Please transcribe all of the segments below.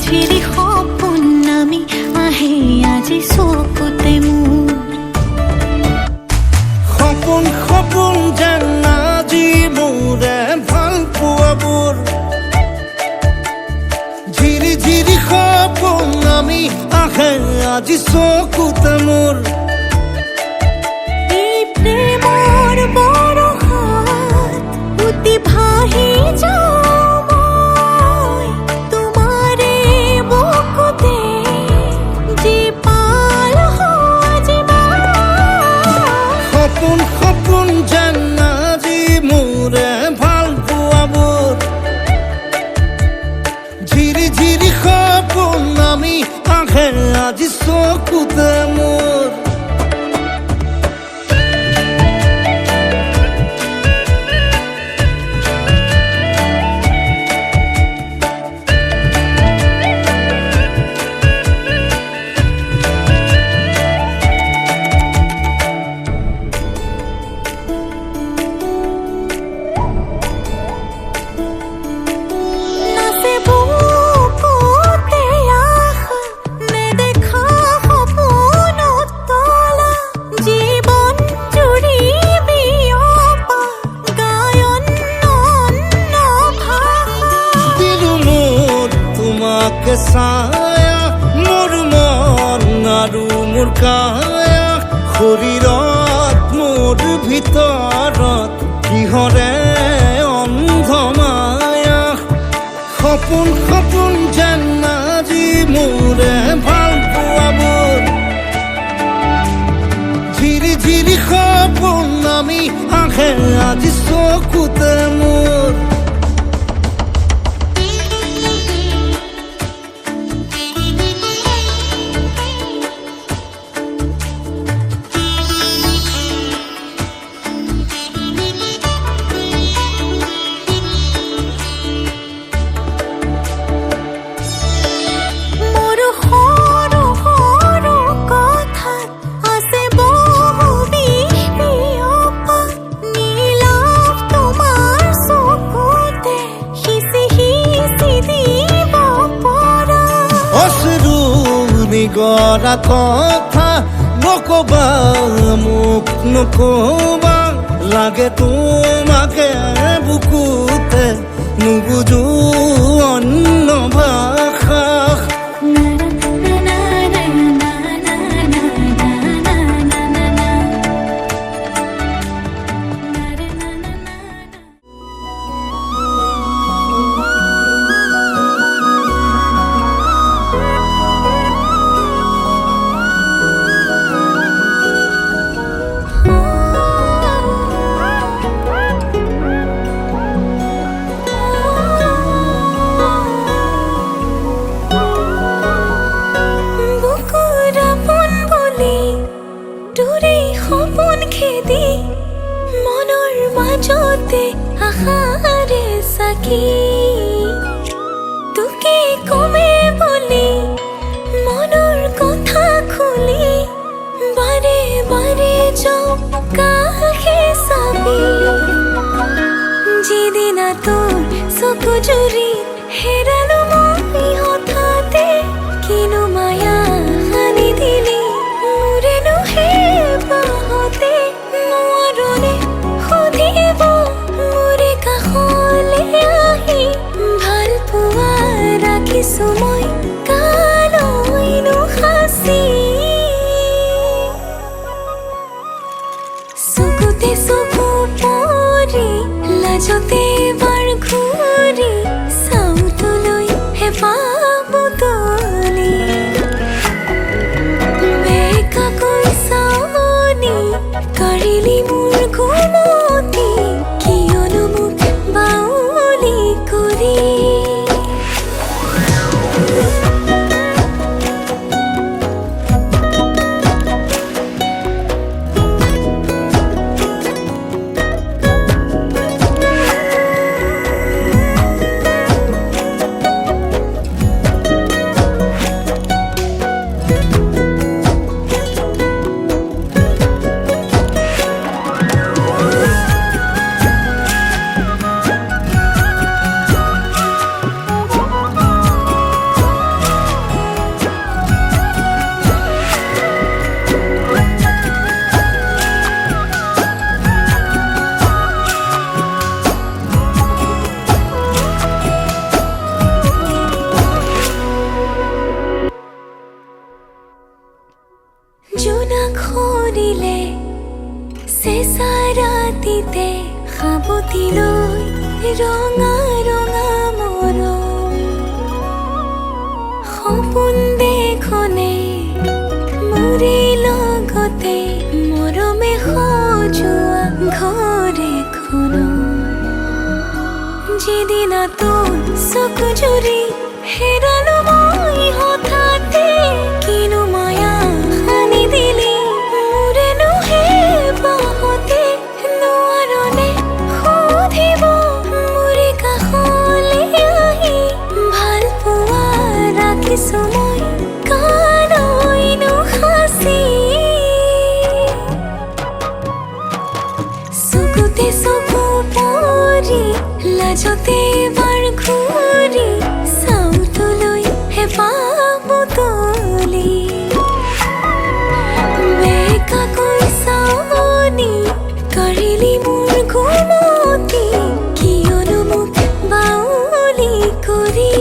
ঝিৰি সপোন নামি আহে আজি চকুতে মোৰ সপোন সপোন যেন আজি মোৰে ভাল পোৱাবোৰ ঝিৰি ঝিৰি সপোন নামি আহে আজি চকুতে মোৰ এই প্ৰেমৰ বৰষাত উটি ভাহি যাওঁ মই তোমাৰে বুকুতে জীপাল সজিবা সপোন সপোন যেন আজি মোৰে ভাল পোৱাবোৰ ঝিৰি ঝিৰি সপোন নামি আহে আজি চকুতে মোৰ নাচে বুকুতে আশা নেদেখা সপোনত তলা জীৱন জুৰি বিয়পা গায়ন অন্য ভাষা দিলো মোৰ তোমাকে ছায়া মোৰ মন আৰু মোৰ কায়া শৰীৰত মোৰ ভিতৰত কিহৰে অন্ধ মায়া সপোন সপোন যেন আজি মোৰে ভাল পোৱাবোৰ ঝিৰি ঝিৰি সপোন নামি আহে আজি চকুতে মোৰ মোৰ সৰু সৰু কথাত আছে বহু বিষ বিয়পা নীলাভ তোমাৰ চকুতে সিঁচি সিঁচি দিব পৰা অশ্ৰু নিগৰা কথা নকবা মোক নকবা লাগে তোমাকে বুকুতে নুবুজো অন্য ভাষা বুকুৰ আপোন বুলি দূৰে সপোন খেদি মনৰ মাজতে আশাৰে চাকি তোকে কমে বুলি মনৰ কথা খুলি বাৰে বাৰে যাওঁ কাষে চাবি যিদিনা তোৰ চকু জুৰি হেৰালো মই হঠাতে কিনো মায়া সানি দিলি মোৰেনো সেই বাহতে নোৱাৰোনে সুধিব মোৰে কাষলে আহি ভাল পোৱা ৰাখিছো মই কালৈনো সাঁচি চকুতে চকু পৰি লাজতে এবাৰ ঘূৰি চাওঁ তোলৈ হেঁপাহ বুটলি বেকাকৈ চাৱনি কাঢ়িলি মোৰ ঘুমতি কিয়নো মোক বাউলি কৰি চেঁচা ৰাতিতে সাবতি লৈ ৰঙা ৰঙা মৰম সপোন দেখনে মোৰে লগতে মৰমে সজোৱা ঘৰ এখনো যিদিনা তোৰ চকু জুৰি হেৰালো মই হঠাতে কিনো মায়া সানি দিলি মোৰেনো হে বাহতে নোৱাৰনে সুধিব মোৰে কাষলৈ আহি ভাল পোৱা ৰাখিছো মই কানৈনো সাঁচি চকুতে চকু পৰি লাজতে এবাৰ ঘূৰি চাওঁ তোলৈ হেঁপাহ বুটলি বেকাকৈ চাৱনি কাঢ়িলি মোৰ ঘুমতি কিয়নো মোক বাউলি কৰি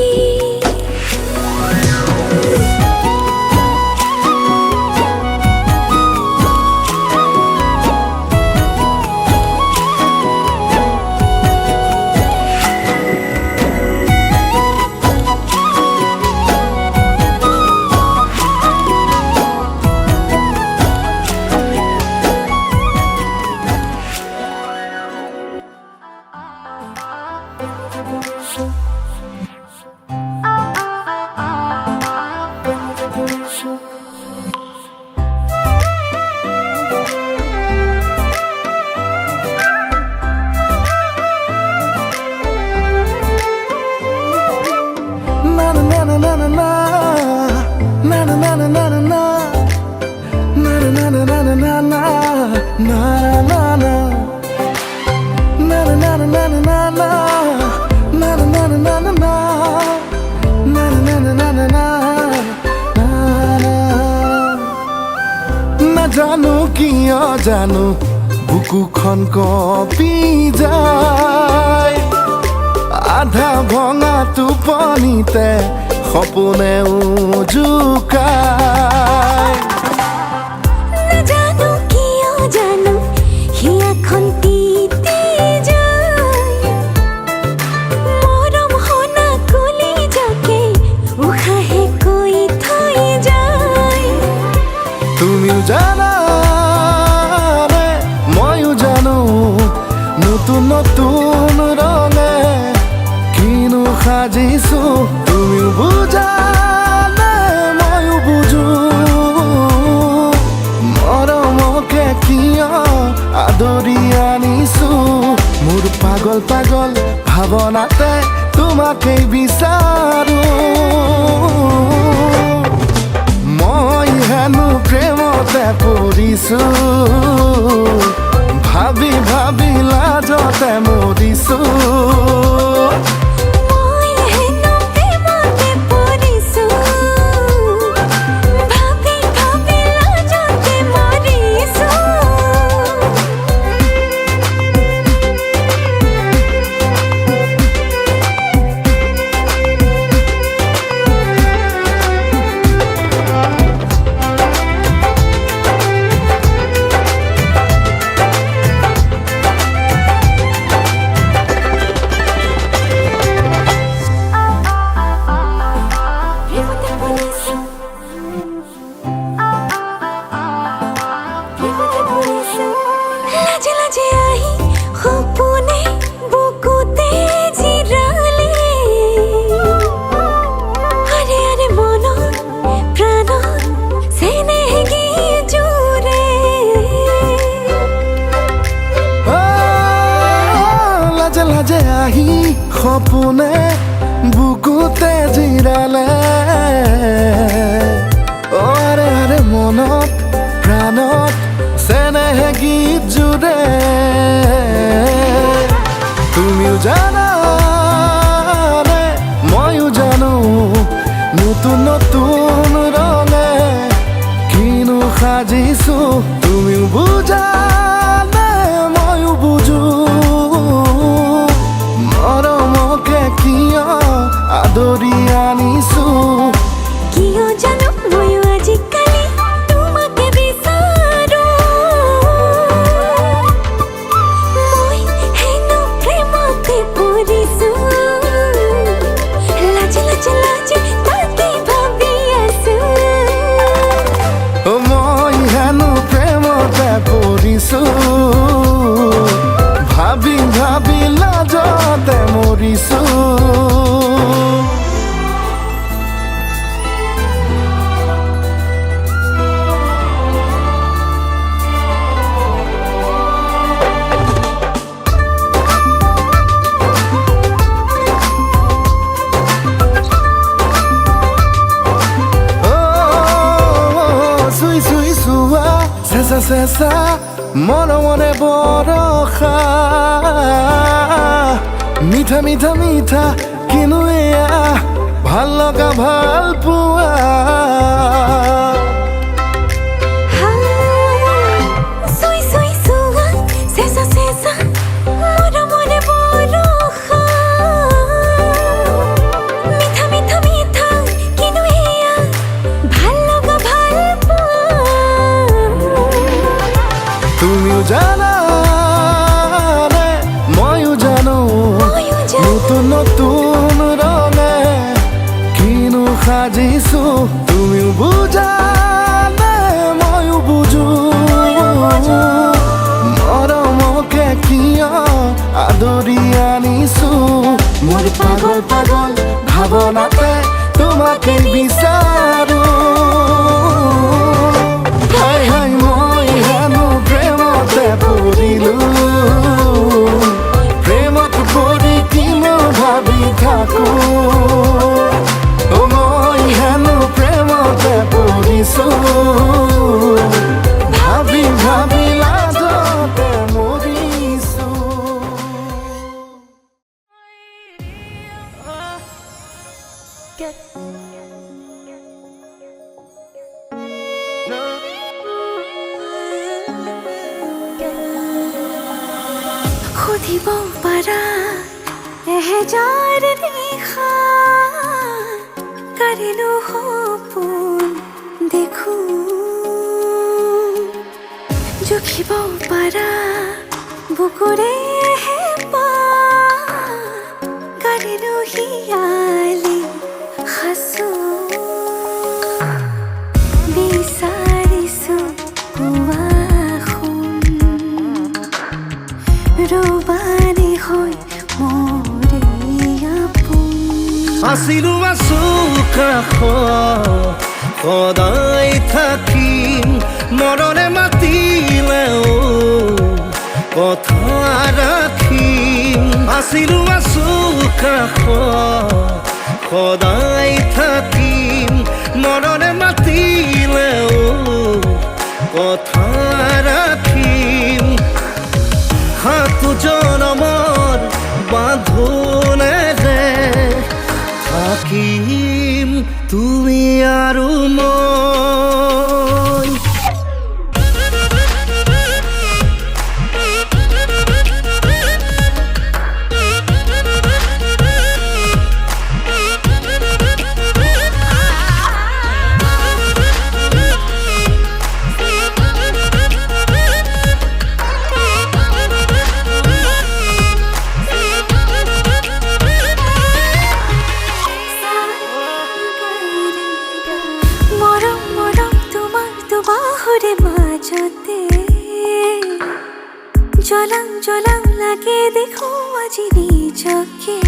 নাজানো কিয় জানো বুকুখন কঁপি যায় আধা ভঙা টোপনিতে সপোনে জোকায় নাজানো কিয় জানো হিয়াখন তিতি যায় মৰম শুনা কলিজাকে উশাহে কৈ থৈ যায় তুমিও জানা ৰে ময়ো জানো নতুন নতুন ৰঙে কিনো সাজিছো তুমিও বুজানে ময়ো বুজো মৰমকে কিয় আদৰি আনিছো মোৰ পাগল পাগল ভাৱনাতে তোমাকেই বিচাৰো মই হেনো প্ৰেমতে পৰিছো ভাবি ভাবি লাজতে মৰিছো মই হেনো প্ৰেমতে পৰিছো ভাবি ভাবি লাজতে মৰিছো লাজে লাজে আহি সপোনে বুকুতে জিৰালে আৰে আৰে মনত প্ৰাণত চেনেহ গীত জুৰে লাজে লাজে আহি সপোনে বুকুতে জিৰালে আৰে আৰে মনত প্ৰাণত চেনেহ গীত জুৰে তুমিও জানা ৰে ময়ো জানো নতুন নতুন ৰঙে কিনো সাজিছো তুমিও বুজানে ময়ো বুজো মৰমকে কিয় আদৰি আনিছো কিয় জানো ময়ো আজিকালি তোমাকে বিচাৰো চেঁচা মৰমৰে বৰষা মিঠা মিঠা মিঠা কিনো এয়া ভাল লগা ভাল পোৱা চুই চুই চুৱা চেঁচা চেঁচা মৰমৰে বৰষা মিঠা মিঠা মিঠা কিনো এয়া ভাল লগা ভাল পোৱা তুমিও জানা নে ময়ো জানো নতুন নতুন ৰঙে কিনো সাজিছো তুমিও বুজা নে ময়ো বুজো মৰমকে কিয় আদৰি আনিছো মোৰ পাগল পাগল ভাৱনাতে তোমাকে বিচাৰো হাই হাই মই হেনো প্ৰেমতে পৰিলো প্ৰেমত পৰি কিনো ভাবি থাকো মই হেনো প্ৰেমতে পৰিছো ভাবি ভাবি লাজতে মৰিছো সুধিব পাৰা এহেজাৰ নিশা কাৰেনো সপোন দেখো জুখিব পাৰা বুকুৰে হেঁপাহ কাৰেনো হিয়ালি সাঁচো বিচাৰিছো পুৱা ৰবানী হৈ মৰে আপোন আছিলো আছো কাষত সদায় থাকিম মৰণে মাতিলেও কথা ৰাখিম আছিলো আছো কাষত সদায় থাকিম মৰণে মাতিলেও কথা ৰাখিম সাতো জনমৰ বাঁধোনেৰে থাকিম তুমি আৰু মই মৰম মৰম তোমাৰ দুবাহুৰে মাজতে জ্বলাং জ্বলাং লাগে দেখো আজি নিজকে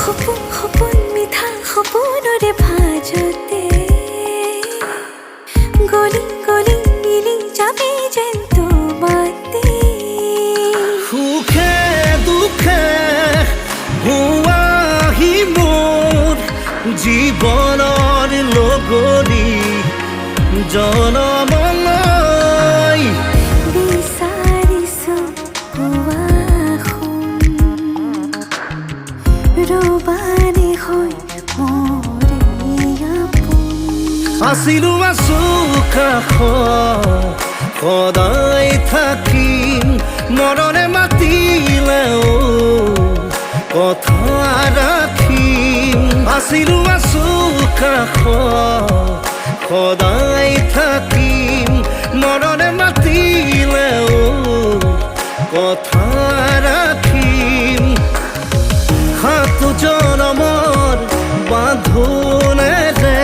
সপোন সপোন মিঠা সপোনৰে ভাজতে গলি গলি মিলি যাবি যেন তোমাতে সুখে দুখে হোৱাহি মোৰ জীৱনৰ লগৰী জনমলৈ বিচাৰিছো পুৱা ৰবানী হৈ মৰে আপোন আছিলো আছো কাষত সদায় থাকিম মৰণে মাতিলেও কথা ৰাখিম আছিলো আছো কাষত সদায় থাকিম মৰণে মাতিলেও কথা ৰাখিম সাতো জনমৰ বাঁধোনেৰে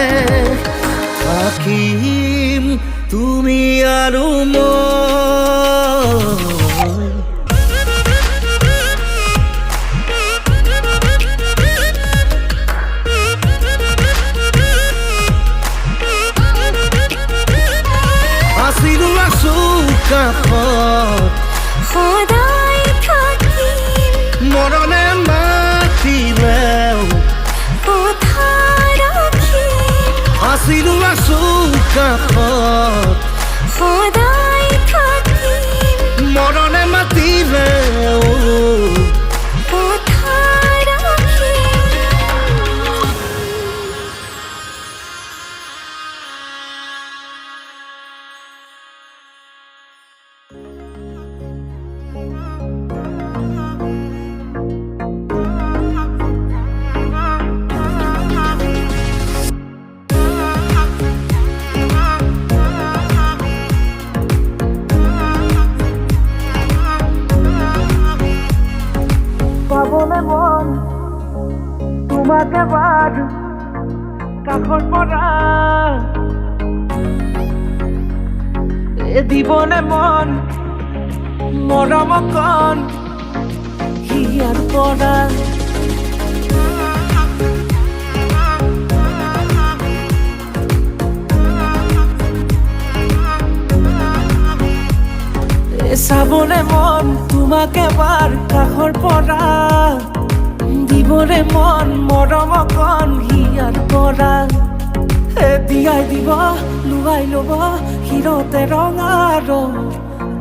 থাকিম তুমি আৰু মই আছিলো আছো কাষত সদায় থাকিম মৰণে মাতিলেও আছিলো আছো কাষত সদায় থাকিম মৰণে মাতিলে কথা ৰাখিম পাবলে মন তোমাকে বাদ কাষৰ পৰা দিবনে মন মৰম কণ হিয়াৰ পৰা চাবলে মন তোমাকে বাৰ কাষৰ পৰা দিবলে মন মৰম কণ হিয়াৰ পৰা দিয়াই দিব লুৱাই ল'ব হিৰতে ৰঙা ৰং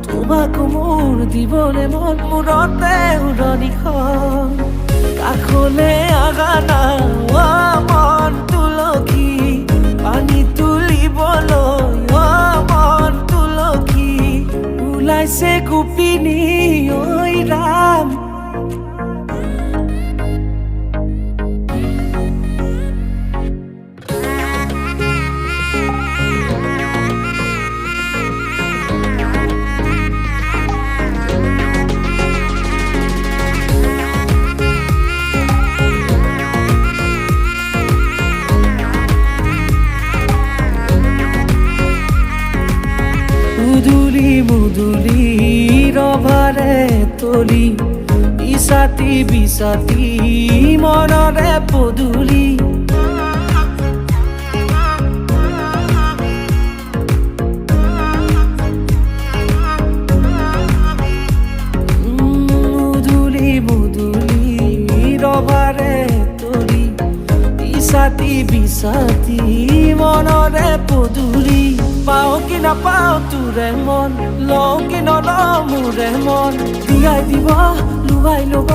তোমাকো মোৰ দিবলে মন মূৰতে উৰণিখন কাষলে আগানা মন তুলসী পানী তুলিবলৈ মন তুলসী ওলাইছে গোপিনী ঐ ৰাম মুদুলি মুদুলি ৰভাৰে তলি ইছাতি বিছাতি মনৰে পদুলি মুদুলি মুদুলি ৰভাৰে তলি ইছাতি বিছাতি মনৰে পদুলি পাও কি নাপাও তোৰে মন লও কি নলও মোৰে মন দিয়াই দিব লুৱাই ল'ব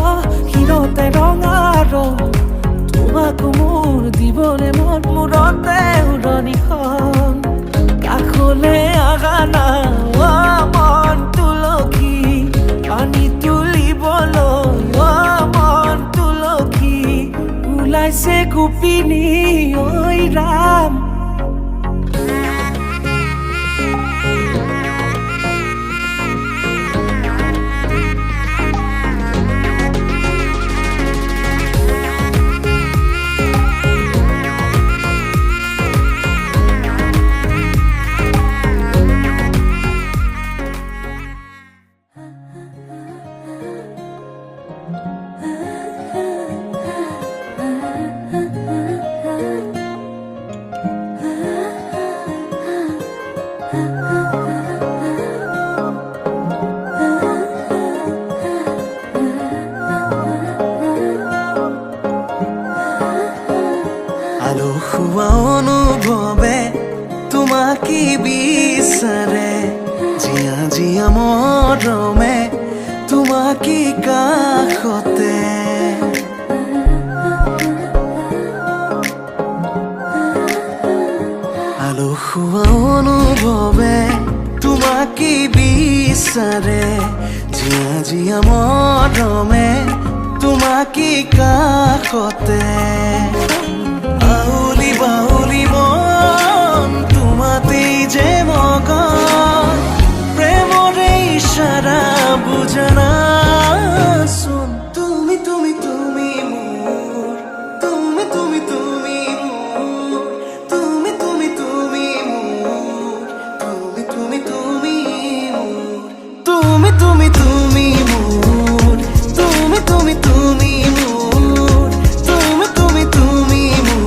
হিৰতে ৰঙা ৰং তোমাকো মোৰ দিবলে মন মূৰতে উৰণিখন কাষলে আগানা মন তুলসী পানী তুলিবলৈ মন তুলসী ওলাইছে গোপিনী ঐ ৰাম আলসুৱা অনুভৱে তোমাকে বিচাৰে জিয়া জিয়া মৰমে তোমাকে কাষতে আলসুৱা অনুভৱে তোমাকে বিচাৰে জিয়া জিয়া মৰমে তোমাকে কাষতে আউলি বাউলি মন তোমাতেই যে মগন প্ৰেমৰে ইশাৰা বুজনা চোন তুমি তুমি তুমি মোৰ তুমি তুমি তুমি মোৰ তুমি তুমি তুমি মোৰ তুমি তুমি তুমি মোৰ তুমি তুমি তুমি মোৰ তুমি তুমি তুমি মোৰ তুমি তুমি তুমি মোৰ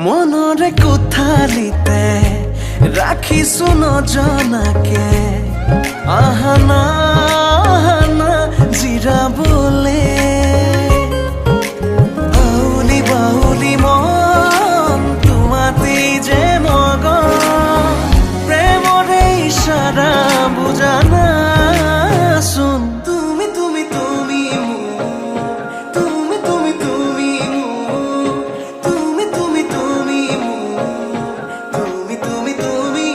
মনৰে কোঠালিতে ৰাখিছো নজনাকে আহানা আহানা জিৰাবলে আউলি বাউলি মন তোমাতেই যে মগন প্ৰেমৰে ইশাৰা বুজানা চোন তুমি তুমি তুমি মোৰ তুমি তুমি তুমি মোৰ তুমি তুমি তুমি মোৰ তুমি তুমি তুমি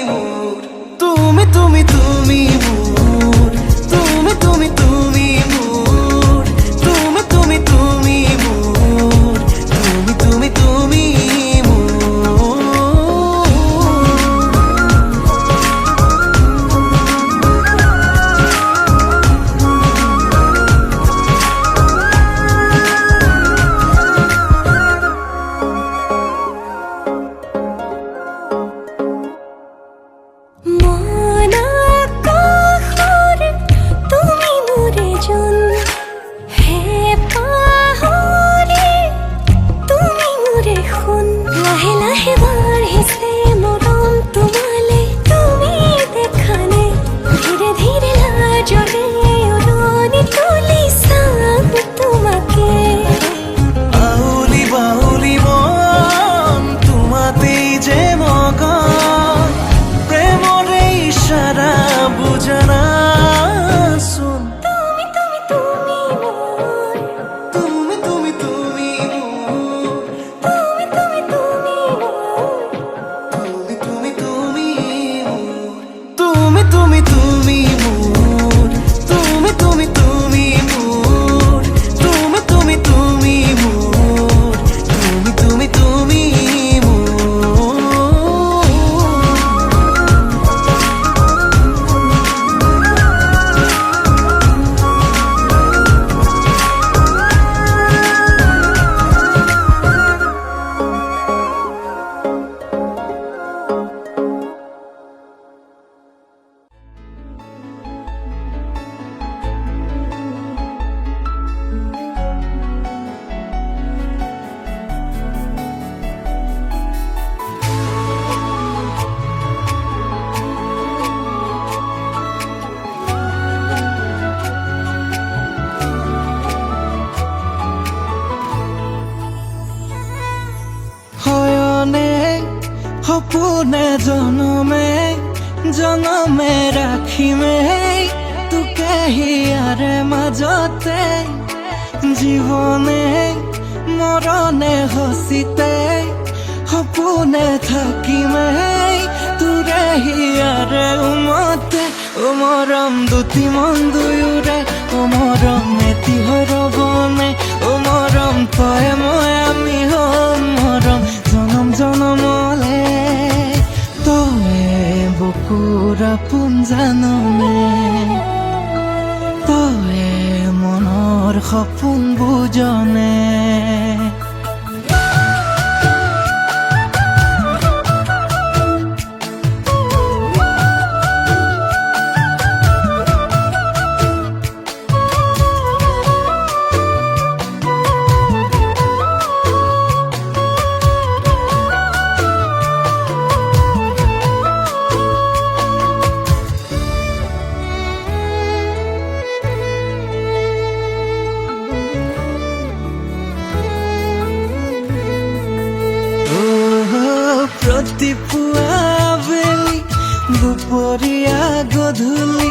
মোৰ তুমি তুমি তুমি মোৰ তুমি তুমি তুমি মোৰ তুমি তুমি তুমি মোৰ তুমি তুমি তুমি মোৰ মন আকাশৰে তুমি মোৰে জোন হে পাহৰি তুমি মোৰে সোণ লাহে লাহে বাঢ়িছে মৰম তোমালে তুমি দেখা নাই ধীৰে ধীৰে লাজৰে উৰণি তুলি চাম তোমাকে আউলি বাউলি মন তোমাতেই যে মগন প্ৰেমৰে ইশাৰা বুজানা চোন তুমি তুমি তুমি মোৰ তুমি তুমি তুমি মোৰ তুমি তুমি তুমি মোৰ তুমি তুমি তুমি মোৰ তুমি তুমি তুমি মোৰ তুমি তুমি তুমি মোৰ তুমি তুমি তুমি মোৰ তুমি তুমি তুমি মোৰ হয়নে সপোনে জনমে জনমে ৰাখিমে তোকে হিয়াৰে মাজতে জীৱনে মৰণে হচিতে সপোনে থাকিমে তোৰে হিয়াৰে উমতে ও মৰম দুটি মন দুয়োৰে ও মৰম এটি হৈ ৰবনে ও মৰম তই মই আমি হম মৰম জনম জনমলে তই বুকুৰ আপোন জাননে তই মনৰ সপোন বুজনে ৰাতিপুৱা আবেলি দুপৰীয়া গধূলি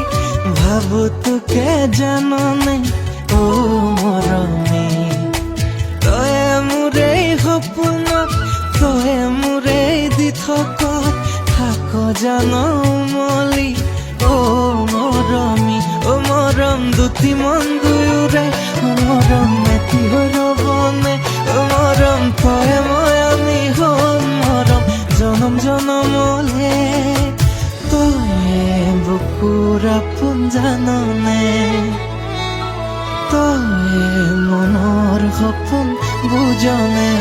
ভাবো তোকে জাননে ও মৰমে তই মোৰে সপোনত তই মোৰে দি থাক জান মলি ও মৰমী ও মৰম দুটি মন দুয়োৰে ও মৰম এটি হৈ ৰবনে ও মৰম তই মই আমি হম মৰম জনম জনমলে তই বুকুৰ আপোন জাননে তই মনৰ সপোন বুজনে